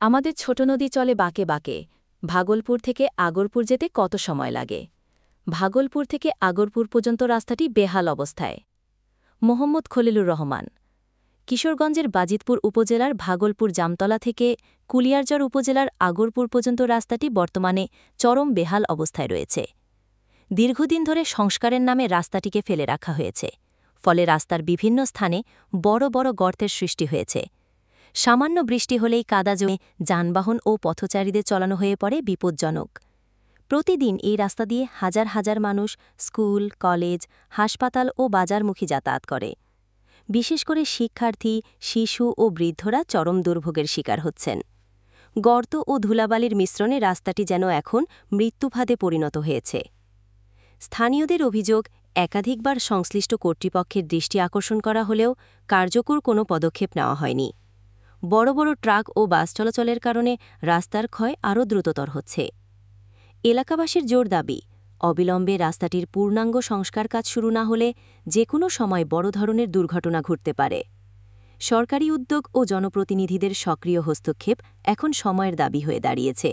আমাদের ছোট নদী চলে বাঁকে বাঁকে। ভাগলপুর থেকে আগরপুর যেতে কত সময় লাগে? ভাগলপুর থেকে আগরপুর পর্যন্ত রাস্তাটি বেহাল অবস্থায়। মোহাম্মদ খলিলুর রহমান। কিশোরগঞ্জের বাজিতপুর উপজেলার ভাগলপুর জামতলা থেকে কুলিয়ারচর উপজেলার আগরপুর পর্যন্ত রাস্তাটি বর্তমানে চরম বেহাল অবস্থায় রয়েছে। দীর্ঘদিন ধরে সংস্কারের নামে রাস্তাটিকে ফেলে রাখা হয়েছে, ফলে রাস্তার বিভিন্ন স্থানে বড় বড় গর্তের সৃষ্টি হয়েছে। সামান্য বৃষ্টি হলেই কাদা জমে যানবাহন ও পথচারীদের চলানো হয়ে পড়ে বিপজ্জনক। প্রতিদিন এই রাস্তা দিয়ে হাজার হাজার মানুষ স্কুল, কলেজ, হাসপাতাল ও বাজারমুখী যাতায়াত করে। বিশেষ করে শিক্ষার্থী, শিশু ও বৃদ্ধরা চরম দুর্ভোগের শিকার হচ্ছেন। গর্ত ও ধুলাবালির মিশ্রণে রাস্তাটি যেন এখন মৃত্যুফাঁদে পরিণত হয়েছে। স্থানীয়দের অভিযোগ, একাধিকবার সংশ্লিষ্ট কর্তৃপক্ষের দৃষ্টি আকর্ষণ করা হলেও কার্যকর কোনো পদক্ষেপ নেওয়া হয়নি। বড় বড় ট্রাক ও বাস চলাচলের কারণে রাস্তার ক্ষয় আরও দ্রুততর হচ্ছে। এলাকাবাসীর জোর দাবি, অবিলম্বে রাস্তাটির পূর্ণাঙ্গ সংস্কার কাজ শুরু না হলে যে কোনো সময় বড় ধরনের দুর্ঘটনা ঘটতে পারে। সরকারি উদ্যোগ ও জনপ্রতিনিধিদের সক্রিয় হস্তক্ষেপ এখন সময়ের দাবি হয়ে দাঁড়িয়েছে।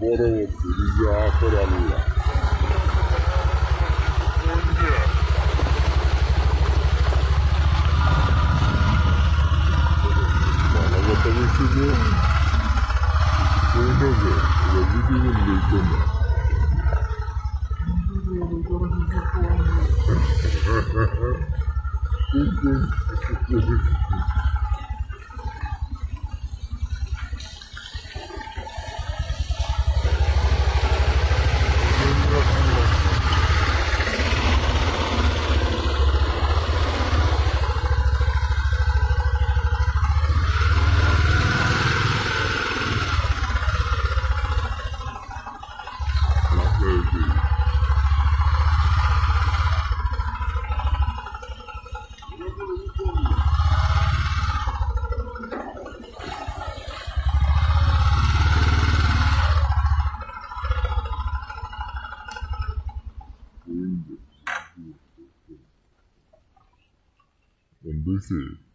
বড় রিজা করে আল্লাহ মানবতা বেশি যে This is